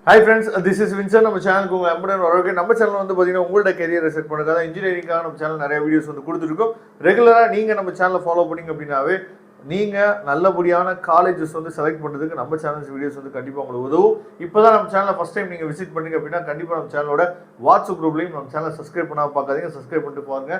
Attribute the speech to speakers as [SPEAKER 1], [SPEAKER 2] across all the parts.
[SPEAKER 1] Hi friends, this is Vincent. நம்ம சேனலுக்கு உங்க அன்புடன் வரவேற்க. நம்ம சேனல் வந்து பாத்தீங்கன்னா உங்களோட கரியரை செட் பண்ணுறதுக்காக இன்ஜினியரிங்காக நம்ம சேனல் நிறைய வீடியோஸ் வந்து கொடுத்துருக்கோம். ரெகுலராக நீங்கள் நம்ம சேனலை ஃபாலோ பண்ணிங்க அப்படின்னாவே நீங்கள் நல்லபடியான காலேஜஸ் வந்து செலக்ட் பண்ணுறதுக்கு நம்ம சேனல்ஸ் வீடியோஸ் வந்து கண்டிப்பாக உங்களுக்கு உதவும். இப்போ தான் நம்ம சேனலை ஃபஸ்ட் டைம் நீங்கள் விசிட் பண்ணீங்க அப்படின்னா கண்டிப்பாக நம்ம சேனலோட வாட்ஸ்அப் குரூப்லையும் நம்ம சேனலை சப்ஸ்கிரைப் பண்ணால் பார்க்காதீங்க, சப்ஸ்கிரைப் பண்ணிட்டு பாருங்க.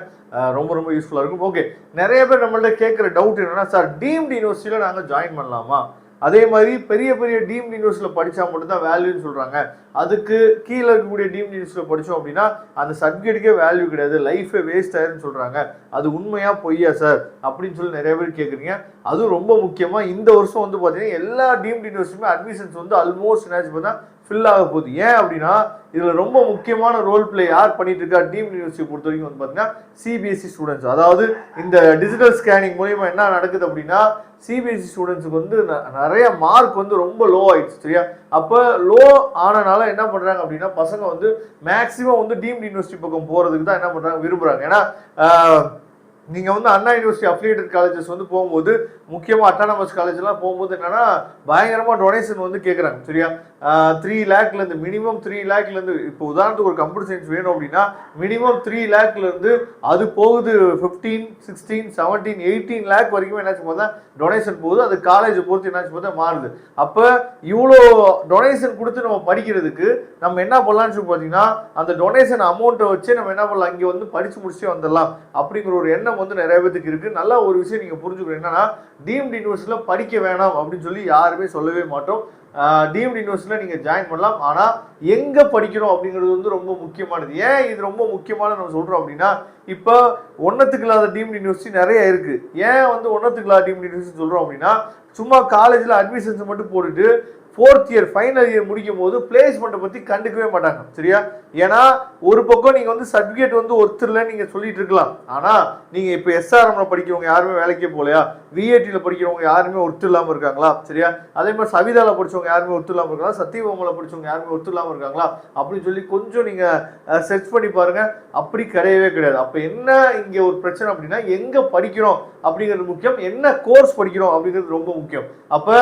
[SPEAKER 1] ரொம்ப யூஸ்ஃபுல்லாக இருக்கும். ஓகே, நிறைய பேர் நம்மள்ட்ட கேட்குற டவுட் என்னன்னா, சார் டீம்டு யூனிவர்சிட்டியில் நாங்கள் ஜாயின் பண்ணலாமா? அதே மாதிரி பெரிய பெரிய டீம்டு யூனிவர்சிட்டியில் படித்தா மட்டும்தான் வேல்யூன்னு சொல்கிறாங்க. அதுக்கு கீழே இருக்கக்கூடிய டீம்டு யூனிவர்சிட்டியில் படித்தோம் அப்படின்னா அந்த சர்டிஃபிகேட்டுக்கே வேல்யூ கிடையாது, லைஃபே வேஸ்ட் ஆயிருன்னு சொல்கிறாங்க. அது உண்மையா பொய்யா சார் அப்படின்னு சொல்லி நிறைய பேர் கேட்குறீங்க. அதுவும் ரொம்ப முக்கியமாக இந்த வருஷம் வந்து பார்த்தீங்கன்னா எல்லா டீம்டு யூனிவர்சிட்டியுமே அட்மிஷன்ஸ் வந்து ஆல்மோஸ்ட் என்ன தான் ஃபில் ஆக போகுது. ஏன் அப்படின்னா இதில் ரொம்ப முக்கியமான ரோல் பிளே யார் பண்ணிட்டு இருக்கா டீம்டு யூனிவர்சிட்டி பொறுத்த வரைக்கும் வந்து பார்த்தீங்கன்னா சிபிஎஸ்சி ஸ்டூடெண்ட்ஸ். அதாவது இந்த டிஜிட்டல் ஸ்கேனிங் மூலியமா என்ன நடக்குது அப்படின்னா சிபிஎஸ்சி ஸ்டூடெண்ட்ஸுக்கு வந்து நிறைய மார்க் வந்து ரொம்ப லோ ஆயிடுச்சு. சரியா? அப்போ லோ ஆனனால என்ன பண்றாங்க அப்படின்னா பசங்க வந்து மேக்சிமம் வந்து டீம்டு யூனிவர்சிட்டி பக்கம் போறதுக்கு தான் என்ன பண்றாங்க, விரும்புறாங்க. ஏன்னா நீங்க வந்து அண்ணா யூனிவர்சிட்டி அஃபிலியேட்டட் காலேஜஸ் வந்து போகும்போது முக்கியமாக அட்டானமஸ் காலேஜ்லாம் போகும்போது என்னன்னா பயங்கரமாக டொனேஷன் வந்து கேட்குறாங்க. சரியா? 3 லேக்லேருந்து மினிமம் 3 லேக்லேருந்து இப்போ உதாரணத்துக்கு ஒரு கம்ப்யூட்டர் சயின்ஸ் வேணும் அப்படின்னா மினிமம் 3 லேக்லேருந்து அது போகுது 15, 16, 17, 18 லேக் வரைக்கும் என்னாச்சு பார்த்தா டொனேஷன் போகுது. அது காலேஜை பொறுத்து என்னாச்சு பார்த்தா மாறுது. அப்போ இவ்வளோ டொனேஷன் கொடுத்து நம்ம படிக்கிறதுக்கு நம்ம என்ன பண்ணலாம்னு சொல்லி பார்த்தீங்கன்னா அந்த டொனேஷன் அமௌண்ட்டை வச்சு நம்ம என்ன பண்ணலாம், இங்கே வந்து படித்து முடிச்சே வந்துடலாம் அப்படிங்கிற ஒரு எண்ணம் வந்து நிறைய பேருக்கு இருக்குது. நல்ல ஒரு விஷயம் நீங்கள் புரிஞ்சுக்கணும், என்னன்னா டீம்டு யூனிவர்சிட்டியில் படிக்க வேணாம் அப்படின்னு சொல்லி யாருமே சொல்லவே மாட்டோம். டீம்டு யூனிவர்சிட்டியில் நீங்கள் ஜாயின் பண்ணலாம். ஆனால் எங்கே படிக்கணும் அப்படிங்கிறது வந்து ரொம்ப முக்கியமானது. ஏன் இது ரொம்ப முக்கியமானது நம்ம சொல்கிறோம் அப்படின்னா இப்போ ஒன்றத்துக்கு இல்லாத டீம்டு யூனிவர்சிட்டி நிறைய இருக்குது. ஏன் வந்து ஒன்றத்துக்கு இல்லாத டீம்டு யூனிவர்சிட்டி சொல்கிறோம் அப்படின்னா சும்மா காலேஜில் அட்மிஷன்ஸ் மட்டும் போட்டுட்டு 4th இயர் ஃபைனல் இயர் முடிக்கும் போது பிளேஸ்மெண்ட்டை பற்றி கண்டுக்கவே மாட்டாங்க. சரியா? ஏன்னா ஒரு பக்கம் நீங்கள் வந்து சர்டிஃபிகேட் வந்து ஒருத்தர்ல நீங்கள் சொல்லிட்டு இருக்கலாம். ஆனால் நீங்கள் இப்போ எஸ்ஆர்எம்ல படிக்கிறவங்க யாருமே வேலைக்கே போகலையா? விஐடியில் படிக்கிறவங்க யாருமே ஒருத்தர் இல்லாமல் இருக்காங்களா? சரியா? அதே மாதிரி சவிதாவில் படித்தவங்க யாருமே ஒருத்தர் இல்லாமல் இருக்காங்களா? சத்தியபோமல படித்தவங்க யாருமே ஒருத்தர் இல்லாமல் இருக்காங்களா அப்படின்னு சொல்லி கொஞ்சம் நீங்கள் சர்ச் பண்ணி பாருங்க. அப்படி கிடையவே கிடையாது. அப்போ என்ன இங்கே ஒரு பிரச்சனை அப்படின்னா எங்கே படிக்கிறோம் அப்படிங்கிறது முக்கியம், என்ன கோர்ஸ் படிக்கிறோம் அப்படிங்கிறது ரொம்ப முக்கியம். அப்போ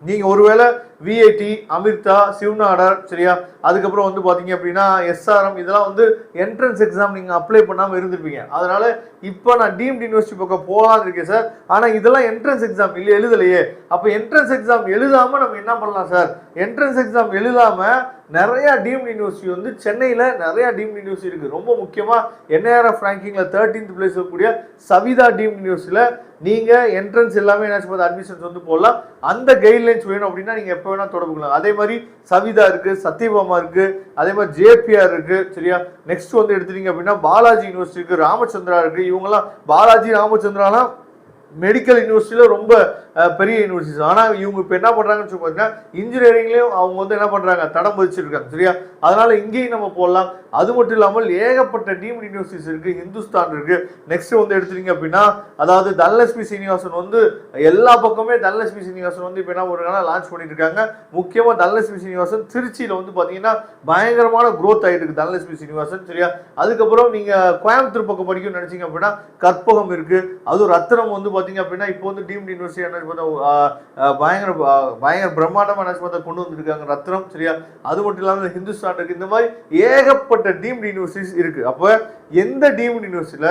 [SPEAKER 1] நீங்க ஒருவேளை விஐடி, அமிர்தா, சிவநாடர், சரியா, அதுக்கப்புறம் வந்து பாத்தீங்க அப்படின்னா எஸ்ஆர்எம், இதெல்லாம் வந்து என்ட்ரன்ஸ் எக்ஸாம் நீங்க அப்ளை பண்ணாம இருந்திருப்பீங்க. அதனால இப்போ நான் டீம்டு யூனிவர்சிட்டி பக்கம் போகலான்னு இருக்கேன் சார், ஆனா இதெல்லாம் என்ட்ரன்ஸ் எக்ஸாம் இல்லை, எழுதலையே. அப்ப என்ட்ரன்ஸ் எக்ஸாம் எழுதாம நம்ம என்ன பண்ணலாம் சார்? என்ட்ரன்ஸ் எக்ஸாம் எழுதாம நிறைய டீம்டு யூனிவர்சிட்டி வந்து சென்னையில் நிறைய டீம்டு யூனிவர்சிட்டி இருக்கு. ரொம்ப முக்கியமா NIRF ரேங்கிங்ல 13th பிளேஸ் இருக்கக்கூடிய சவிதா டீம்டு யூனிவர்சிட்டியில நீங்க என்ட்ரன்ஸ் எல்லாமே என்ன அட்மிஷன்ஸ் வந்து போடலாம். அந்த கைட்லைன்ஸ் வேணும் அப்படின்னா நீங்க எப்போ வேணா தொடர்பு கொள்ளலாம். அதே மாதிரி சவிதா இருக்கு, சத்தியபாமா இருக்கு, அதே மாதிரி JPR இருக்கு. சரியா? நெக்ஸ்ட் வந்து எடுத்துட்டீங்க அப்படின்னா பாலாஜி யூனிவர்சிட்டி இருக்கு, ராமச்சந்திரா இருக்கு. இவங்கெல்லாம் பாலாஜி, ராமச்சந்திராலாம் மெடிக்கல் யூனிவர்சிட்டியில் ரொம்ப பெரிய யூனிவர்சிட்டி. ஆனால் இவங்க இப்போ என்ன பண்ணுறாங்கன்னு சொல்லி பார்த்தீங்கன்னா இன்ஜினியரிங்லேயும் அவங்க வந்து என்ன பண்ணுறாங்க, தடம் பதிச்சிருக்காங்க. சரியா? அதனால இங்கேயும் நம்ம போடலாம். அது மட்டும் இல்லாமல் ஏகப்பட்ட டீம்டு யூனிவர்சிட்டிஸ் இருக்குது, ஹிந்துஸ்தான் இருக்குது. நெக்ஸ்ட் வந்து எடுத்துட்டீங்க அப்படின்னா அதாவது தனலட்சுமி சீனிவாசன் வந்து எல்லா பக்கமே தனலட்சுமி சீனிவாசன் வந்து இப்போ என்ன பண்ணுறாங்கன்னா லான்ச் பண்ணிட்டு இருக்காங்க. முக்கியமாக தனலட்சுமி சீனிவாசன் திருச்சியில் வந்து பார்த்தீங்கன்னா பயங்கரமான க்ரோத் ஆகிட்டு இருக்கு தனலட்சுமி சீனிவாசன். சரியா? அதுக்கப்புறம் நீங்கள் கோயம்புத்தூர் பக்கம் படிக்கணும்னு நினச்சிங்க அப்படின்னா கற்பகம் இருக்குது. அதுவும் ரத்னம் வந்து பார்த்தீங்க அப்படின்னா இப்போ வந்து டீம்டு யூனிவர்சிட்டி பயங்கர பிரம்மாண்டமா கொண்டு வந்திருக்காங்க ரத்னம். சரியா? அது மட்டும் இல்லாமல் ஹிந்துஸ்தான் இருக்கு. இந்த மாதிரி ஏகப்பட்ட டீம்டு யூனிவர்சிட்டிஸ் இருக்கு. அப்ப எந்த டீம்டு யூனிவர்சிட்டியில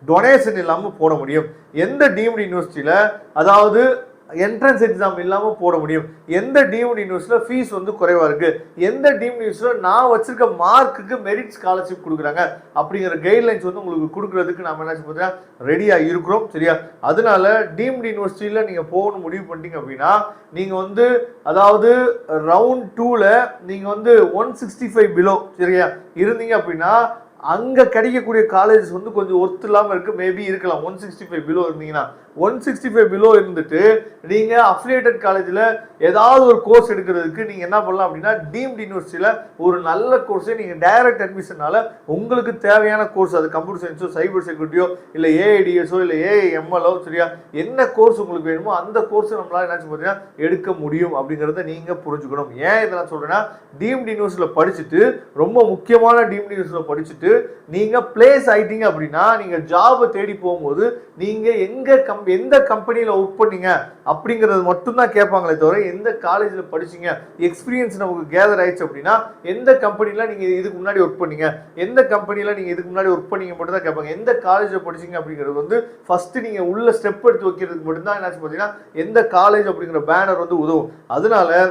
[SPEAKER 1] டொனேஷன் இல்லாம போட முடியும், எந்த டீம்டு யூனிவர்சிட்டியில அதாவது என்ட்ரன்ஸ் எக்ஸாம் இல்லாமல் போட முடியும், எந்த டீம்டு யூனிவர்சிட்டியில் ஃபீஸ் வந்து குறைவாக இருக்குது, எந்த டீம்டு யூனிவர்சிட்டியில் நான் வச்சிருக்க மார்க்குக்கு மெரிட் ஸ்காலர்ஷிப் கொடுக்குறாங்க அப்படிங்கிற கைட்லைன்ஸ் வந்து உங்களுக்கு கொடுக்குறதுக்கு நம்ம என்ன பார்த்தீங்கன்னா ரெடியாக இருக்கிறோம். சரியா? அதனால டீம்டு யூனிவர்சிட்டியில் நீங்கள் போகணும் முடிவு பண்ணிட்டீங்க அப்படின்னா நீங்கள் வந்து அதாவது ரவுண்ட் 2ல நீங்கள் வந்து 165 பிலோ சரியா இருந்தீங்க அப்படின்னா அங்கே கிடைக்கக்கூடிய காலேஜஸ் வந்து கொஞ்சம் ஒர்த்து இல்லாமல் இருக்குது, மேபி இருக்கலாம். 165 பிலோ இருந்தீங்கன்னா 165 பிலோ இருந்துட்டு நீங்கள் அஃபிலியேட்டட் காலேஜில் ஏதாவது ஒரு கோர்ஸ் எடுக்கிறதுக்கு நீங்கள் என்ன பண்ணலாம் அப்படின்னா டீம்டு யூனிவர்சிட்டியில் ஒரு நல்ல கோர்ஸை நீங்கள் டைரக்ட் அட்மிஷனால உங்களுக்கு தேவையான கோர்ஸ், அது கம்ப்யூட்டர் சயின்ஸோ, சைபர் செக்யூரிட்டியோ, இல்லை AIDSஓ, இல்லை AIMLஓ, சரியா, என்ன கோர்ஸ் உங்களுக்கு வேணுமோ அந்த கோர்ஸை நம்மளால் என்ன பார்த்தீங்கன்னா எடுக்க முடியும் அப்படிங்கிறத நீங்கள் புரிஞ்சுக்கணும். ஏன் இதெல்லாம் சொல்கிறேன்னா டீம்டு யூனிவர்சிட்டியில் படிச்சுட்டு ரொம்ப முக்கியமான டீம்டு யூனிவர்சிட்டியில் படிச்சுட்டு நீங்கள் பிளேஸ் ஆகிட்டீங்க அப்படின்னா நீங்கள் ஜாபை தேடி போகும்போது நீங்கள் எங்கே எந்த கம்பெனியில் ஒர்க் பண்ணீங்க அப்படிங்கிறது மட்டும்தான் கேட்பாங்களே தவிர எந்த காலேஜில் படிச்சீங்க, எக்ஸ்பீரியன்ஸ் நமக்கு கேதர் ஆயிடுச்சு அப்படின்னா எந்த கம்பெனியில் நீங்கள் இதுக்கு முன்னாடி ஒர்க் பண்ணீங்க, எந்த கம்பெனியில் நீங்கள் இதுக்கு முன்னாடி ஒர்க் பண்ணீங்க மட்டும் தான் கேட்பாங்க. எந்த காலேஜில் படிச்சீங்க அப்படிங்கிறது வந்து ஃபர்ஸ்ட் நீங்கள் உள்ள ஸ்டெப் எடுத்து வைக்கிறதுக்கு மட்டும்தான் என்னாச்சு பார்த்தீங்கன்னா எந்த காலேஜ் அப்படிங்கிற பேனர் வந்து உதவும். அதனால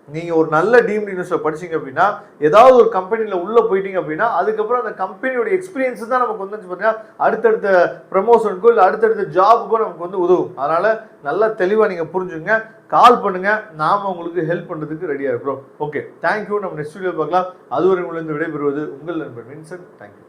[SPEAKER 1] நீங்க ஒரு நல்ல டீம்டு யூனிவர்சிட்டியில் படிச்சீங்க அப்படின்னா ஏதாவது ஒரு கம்பெனியில் உள்ள போயிட்டீங்க அப்படின்னா அதுக்கப்புறம் அந்த கம்பெனியோட எக்ஸ்பீரியன்ஸ் தான் நமக்கு வந்து பார்த்தீங்கன்னா அடுத்தடுத்த ப்ரமோஷனுக்கோ இல்லை அடுத்தடுத்த ஜாபுக்கோ நமக்கு வந்து உதவும். அதனால நல்லா தெளிவாக நீங்க புரிஞ்சுங்க, கால் பண்ணுங்க, நாம உங்களுக்கு ஹெல்ப் பண்றதுக்கு ரெடியா இருக்கிறோம். Okay, thank you. நம்ம நெக்ஸ்ட் வீடியோ பார்க்கலாம். அதுவரை உங்களிருந்து விடைபெறுவது உங்கள் நண்பன் வின்சென்ட். தேங்க்யூ.